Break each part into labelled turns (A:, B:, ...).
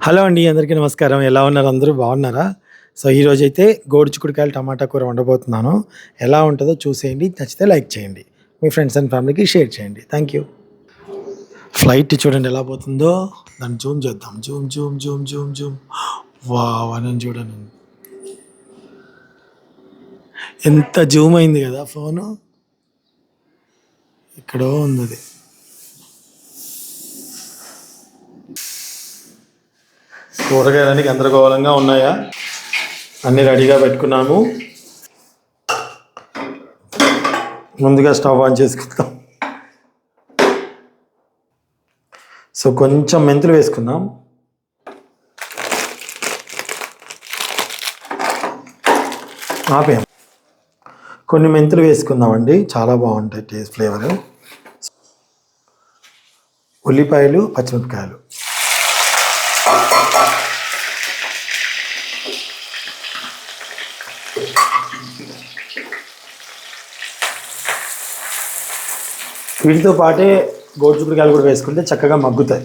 A: Hello అండి. అందరికీ నమస్కారం. ఎలా ఉన్నారు? అందరూ బాగున్నారా? సో, ఈరోజైతే గోరుచిక్కుడుకాయలు టమాటా కూర వండబోతున్నాను. ఎలా ఉంటదో చూసేయండి. నచ్చితే లైక్ చేయండి. మీ ఫ్రెండ్స్ అండ్ ఫ్యామిలీకి షేర్ చేయండి. Thank you. ఫ్లైట్ చూడండి ఎలా పోతుందో. దాన్ని జూమ్ చేద్దాం. Zoom, Zoom, Zoom, Zoom, Zoom. Wow! అని చూడండి. ఎంత జూమ్ అయింది కదా ఫోను. ఎక్కడో ఉంది అది. కూరగాయలన్నీ గందరగోళంగా ఉన్నాయా? అన్నీ రెడీగా పెట్టుకున్నాము. ముందుగా స్టవ్ ఆన్ చేసుకుందాం. సో కొంచెం మెంతులు వేసుకుందాం. ఆపేయం. కొన్ని మెంతులు వేసుకుందామండి, చాలా బాగుంటాయి టేస్ట్ ఫ్లేవర్. ఉల్లిపాయలు, పచ్చిమిరపకాయలు. వీటితో పాటే గోరుచిక్కుడుకాయలు కూడా వేసుకుంటే చక్కగా మగ్గుతాయి.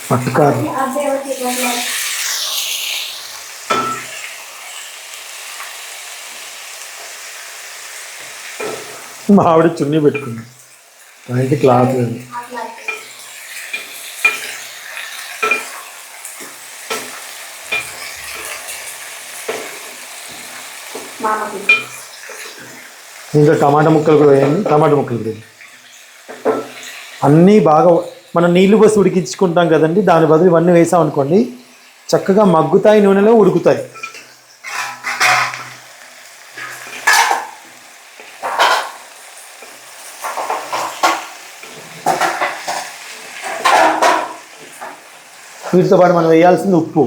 A: పట్టుకారు మా ఆవిడ చున్నీ పెట్టుకుంది, బయట క్లాత్ లేదు. ఇంకా టమాటా ముక్కలు కూడా వేయండి. టమాటా ముక్కలు కూడా అన్నీ బాగా మనం నీళ్లు పోసి ఉడికించుకుంటాం కదండి, దాని బదులు ఇవన్నీ వేసాం అనుకోండి చక్కగా మగ్గుతాయి, నూనెలో ఉడుకుతాయి. వీటితో పాటు మనం వేయాల్సింది ఉప్పు.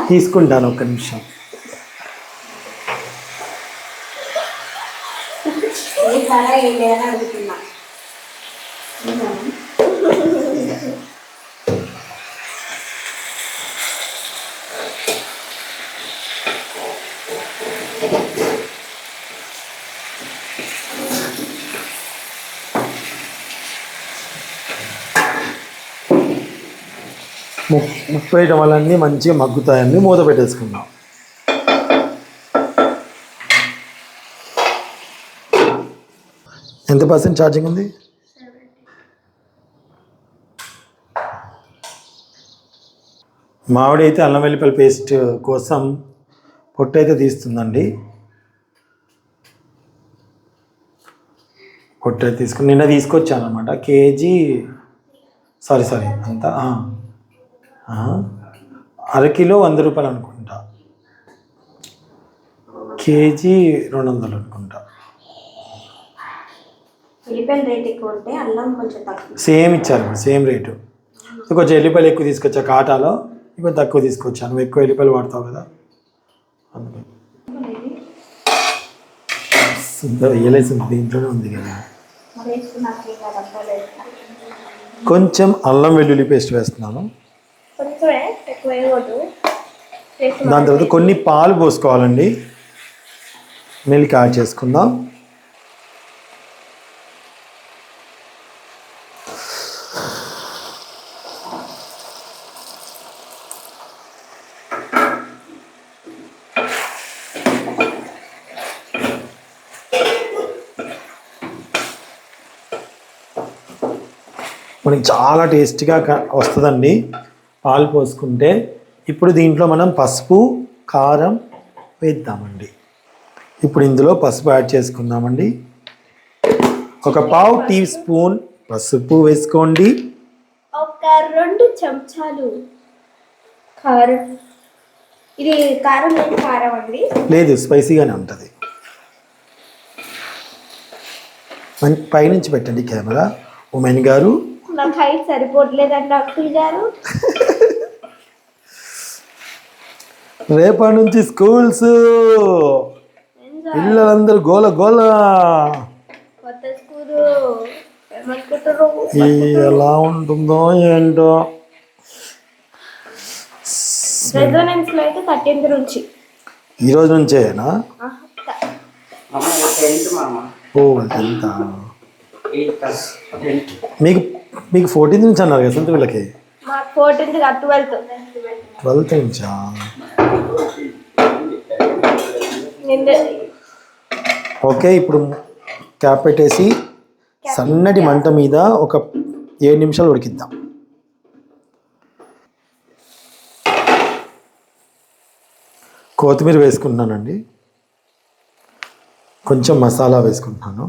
A: తీసుకుంటాను, ఒక్క నిమిషం. ముప్పై టమాటాలన్నీ మంచిగా మగ్గుతాయని మూత పెట్టేసుకుందాం. ఎంత పర్సెంట్ ఛార్జింగ్ ఉంది? మామిడి అయితే అల్లం వెల్లిపల్లి పేస్ట్ కోసం పొట్టు అయితే తీస్తుందండి. పొట్టు అయితే తీసుకుని నిన్న తీసుకొచ్చాను అనమాట. కేజీ సారీ అంతా అరకిలో 100 రూపాయలు అనుకుంటా, కేజీ 200 అనుకుంటా. సేమ్ ఇచ్చారు, సేమ్ రేటు. కొంచెం ఎల్లిపాయలు ఎక్కువ తీసుకొచ్చా కాటాలో, ఇప్పుడు తక్కువ తీసుకొచ్చాను. నువ్వు ఎక్కువ ఎల్లిపాయలు వాడతావు కదా అందుకని. వేయలేసింది, దీంట్లోనే ఉంది కదా. కొంచెం అల్లం వెల్లుల్లి పేస్ట్ వేస్తున్నాను. దాని తర్వాత కొన్ని పాలు పోసుకోవాలండి. మిల్క్ యాడ్ చేసుకుందాం. మనకి చాలా టేస్టీగా వస్తుందండి పాలు పోసుకుంటే. ఇప్పుడు దీంట్లో మనం పసుపు, కారం వేద్దామండి. ఇప్పుడు ఇందులో పసుపు యాడ్ చేసుకుందామండి. ఒక 1/2 టీ స్పూన్ పసుపు వేసుకోండి.
B: ఒక 2 చెంచాలు కారం. ఇది కారం లేదు, కారం అండి.
A: లేదు, స్పైసీగానే ఉంటుంది. పైనుంచి పెట్టండి కెమెరా. ఉమెన్ గారు,
B: నాకు హైట్ సరిపోవట్లేదండి అంకుల్ గారు.
A: రేపటి నుంచి స్కూల్స్, పిల్లలందరూ గోల గోల.
B: కొత్త స్కూలు
A: ఎలా ఉంటుందో ఏంటో.
B: రెసిడెన్స్లో అయితే 13th నుంచి.
A: ఈ రోజు నుంచేనా?
B: ఆహా,
A: ఓ ఎంత మీకు మీకు 14th నుంచి అన్నారు కదా సొంత వీళ్ళకి?
B: మాకు 14th కాదు 12th.
A: 12th నుంచా? ఓకే, ఇప్పుడు క్యాప్ పెట్టేసి సన్నటి మంట మీద ఒక 7 నిమిషాలు ఉడికిద్దాం. కొత్తిమీర వేసుకుంటున్నానండి, కొంచెం మసాలా వేసుకుంటున్నాను.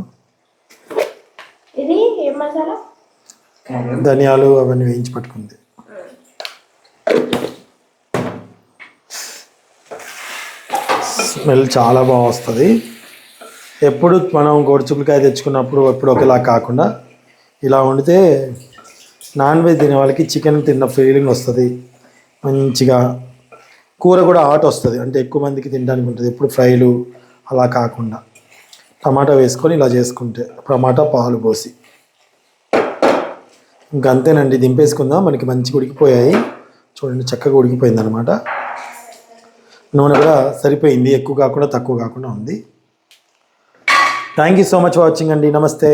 B: ఇది ఏం మసాలా?
A: ధనియాలు అవన్నీ వేయించి పట్టుకుంది. స్మెల్ చాలా బాగా వస్తుంది. ఎప్పుడు మనం గోడుచుకులకాయ తెచ్చుకున్నప్పుడు ఎప్పుడు ఒకలా కాకుండా ఇలా వండితే నాన్ వెజ్ తినే వాళ్ళకి చికెన్ తిన్న ఫీలింగ్ వస్తుంది. మంచిగా కూర కూడా హాట్ వస్తుంది, అంటే ఎక్కువ మందికి తినడానికి ఉంటుంది. ఎప్పుడు ఫ్రైలు అలా కాకుండా టమాటా వేసుకొని ఇలా చేసుకుంటే, టమాటా పాలు పోసి ఇంకా అంతేనండి. దింపేసుకుందాం. మనకి మంచిగా ఉడికిపోయాయి చూడండి, చక్కగా ఉడికిపోయింది అనమాట. నూనె కూడా సరిపోయింది, ఎక్కువ కాకుండా తక్కువ కాకుండా ఉంది. Thank you so much for watching అండి. నమస్తే.